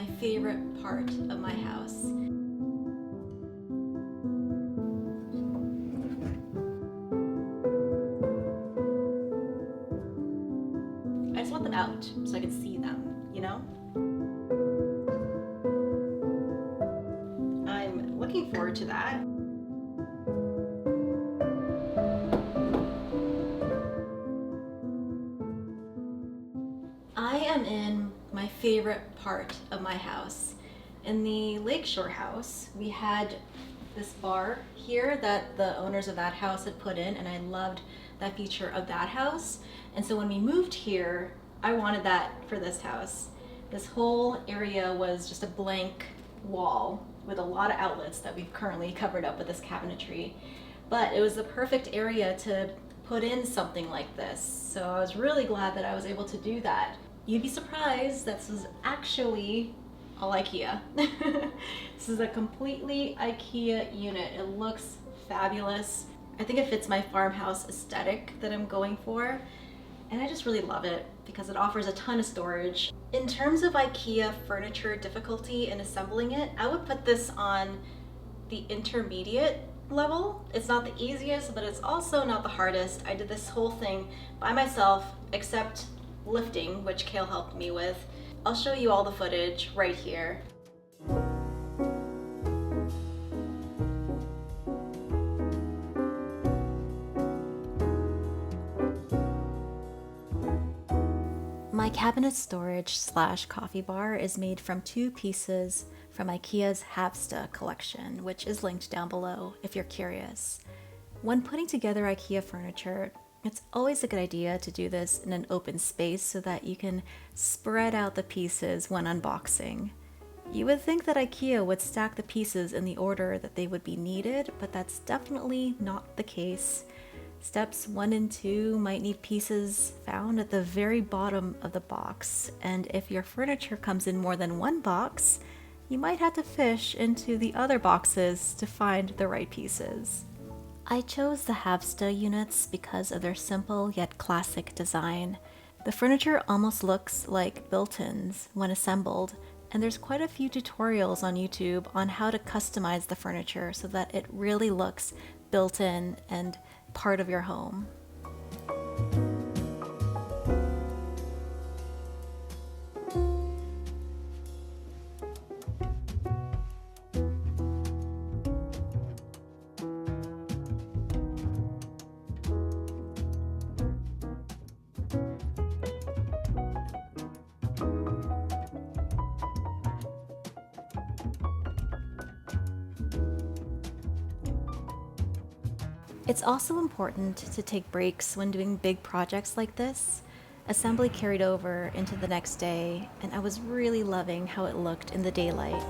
my favorite part of my house. I just want them out so I can see them, you know? I'm looking forward to that. I am in my favorite part of my house. In the Lakeshore house, we had this bar here that the owners of that house had put in, and I loved that feature of that house. And so when we moved here, I wanted that for this house. This whole area was just a blank wall with a lot of outlets that we've currently covered up with this cabinetry. But it was the perfect area to put in something like this. So I was really glad that I was able to do that. You'd be surprised, this is actually all Ikea. This is a completely Ikea unit. It looks fabulous. I think it fits my farmhouse aesthetic that I'm going for. And I just really love it because it offers a ton of storage. In terms of Ikea furniture difficulty in assembling it, I would put this on the intermediate level. It's not the easiest, but it's also not the hardest. I did this whole thing by myself, except lifting, which Kale helped me with. I'll show you all the footage right here. My cabinet storage / coffee bar is made from 2 pieces from Ikea's Havsta collection, which is linked down below if you're curious. When putting together Ikea furniture, it's always a good idea to do this in an open space so that you can spread out the pieces when unboxing. You would think that Ikea would stack the pieces in the order that they would be needed, but that's definitely not the case. Steps 1 and 2 might need pieces found at the very bottom of the box, and if your furniture comes in more than 1 box, you might have to fish into the other boxes to find the right pieces. I chose the Havsta units because of their simple yet classic design. The furniture almost looks like built-ins when assembled, and there's quite a few tutorials on YouTube on how to customize the furniture so that it really looks built-in and part of your home. It's also important to take breaks when doing big projects like this. Assembly carried over into the next day, and I was really loving how it looked in the daylight.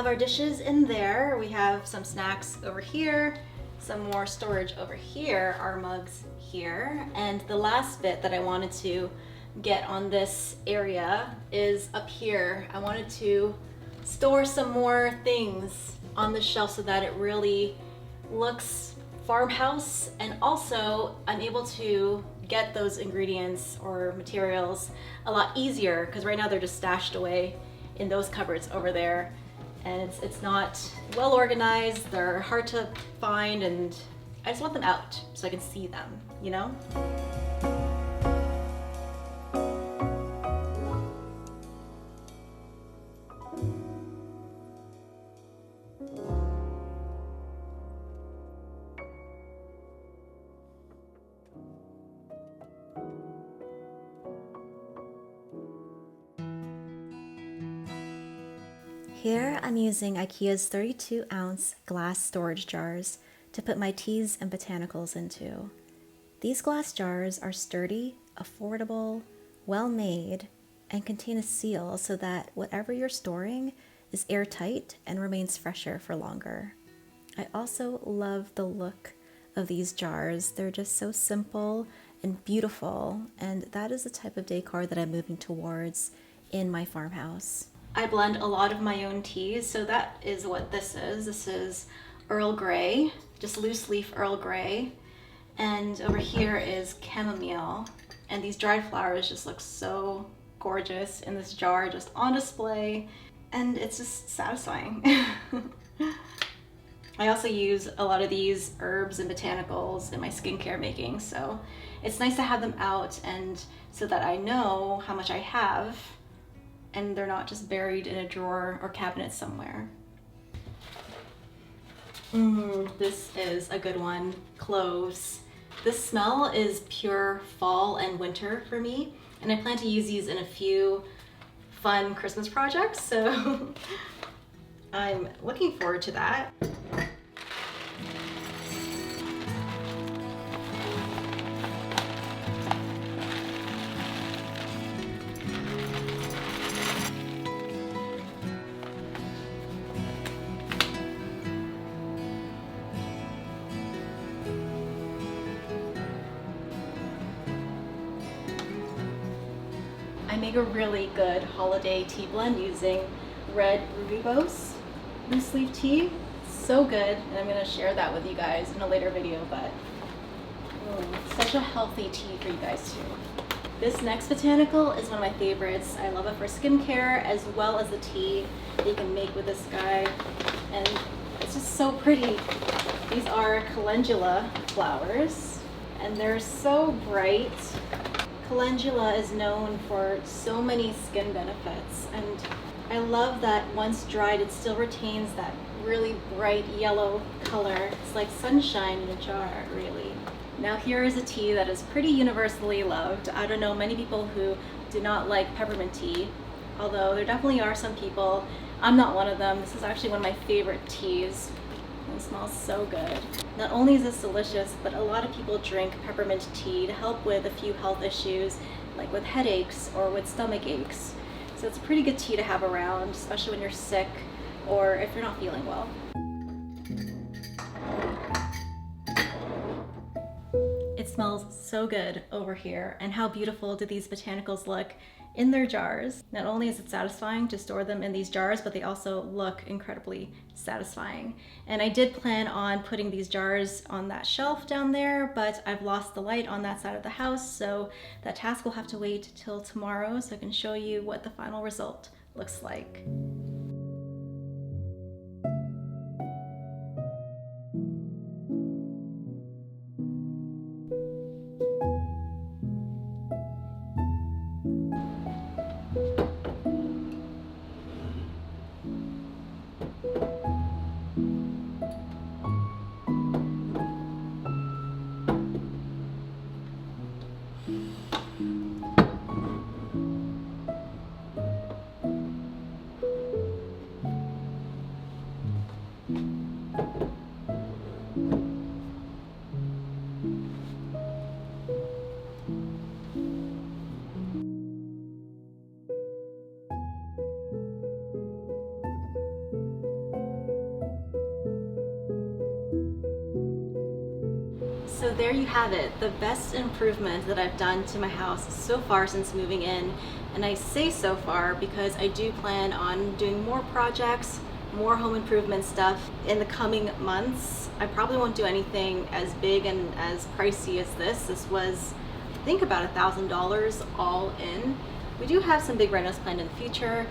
Our dishes in there. We have some snacks over here, some more storage over here, our mugs here, and the last bit that I wanted to get on this area is up here. I wanted to store some more things on the shelf so that it really looks farmhouse, and also I'm able to get those ingredients or materials a lot easier because right now they're just stashed away in those cupboards over there. And it's not well organized, they're hard to find, and I just want them out so I can see them, you know? Here I'm using Ikea's 32-ounce glass storage jars to put my teas and botanicals into. These glass jars are sturdy, affordable, well made, and contain a seal so that whatever you're storing is airtight and remains fresher for longer. I also love the look of these jars. They're just so simple and beautiful, and that is the type of decor that I'm moving towards in my farmhouse. I blend a lot of my own teas, so that is what this is. This is Earl Grey, just loose leaf Earl Grey, and over here is chamomile, and these dried flowers just look so gorgeous in this jar, just on display, and it's just satisfying. I also use a lot of these herbs and botanicals in my skincare making, so it's nice to have them out and so that I know how much I have and they're not just buried in a drawer or cabinet somewhere. This is a good one, cloves. This smell is pure fall and winter for me, and I plan to use these in a few fun Christmas projects, so I'm looking forward to that. I make a really good holiday tea blend using red rooibos loose leaf tea. So good, and I'm going to share that with you guys in a later video, but such a healthy tea for you guys too. This next botanical is one of my favorites. I love it for skincare as well as the tea that you can make with this guy, and it's just so pretty. These are calendula flowers, and they're so bright. Calendula is known for so many skin benefits, and I love that once dried it still retains that really bright yellow color. It's like sunshine in a jar, really. Now here is a tea that is pretty universally loved. I don't know many people who do not like peppermint tea, although there definitely are some people. I'm not one of them. This is actually one of my favorite teas. It smells so good. Not only is this delicious, but a lot of people drink peppermint tea to help with a few health issues, like with headaches or with stomach aches. So it's a pretty good tea to have around, especially when you're sick or if you're not feeling well. It smells so good over here, and how beautiful do these botanicals look in their jars. Not only is it satisfying to store them in these jars, but they also look incredibly satisfying. And I did plan on putting these jars on that shelf down there, but I've lost the light on that side of the house, so that task will have to wait till tomorrow so I can show you what the final result looks like. So there you have it, the best improvement that I've done to my house so far since moving in. And I say so far because I do plan on doing more projects, more home improvement stuff in the coming months. I probably won't do anything as big and as pricey as this. This was, I think, about $1,000 all in. We do have some big renos planned in the future,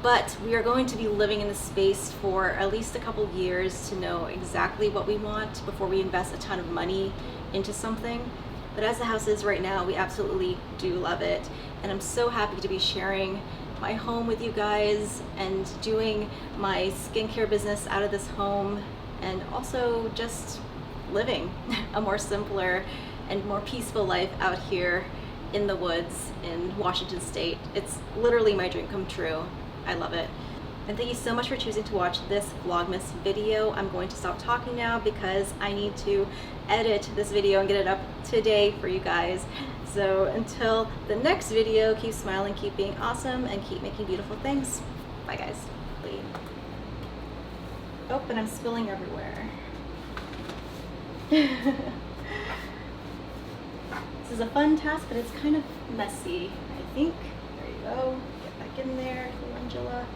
but we are going to be living in the space for at least a couple years to know exactly what we want before we invest a ton of money into something. But as the house is right now, we absolutely do love it, and I'm so happy to be sharing my home with you guys and doing my skincare business out of this home, and also just living a more simpler and more peaceful life out here in the woods in Washington State. It's literally my dream come true. I love it. And thank you so much for choosing to watch this Vlogmas video. I'm going to stop talking now because I need to edit this video and get it up today for you guys. So until the next video, keep smiling, keep being awesome, and keep making beautiful things. Bye guys. Oh, and I'm spilling everywhere. This is a fun task, but it's kind of messy, I think. There you go. Get back in there, calendula.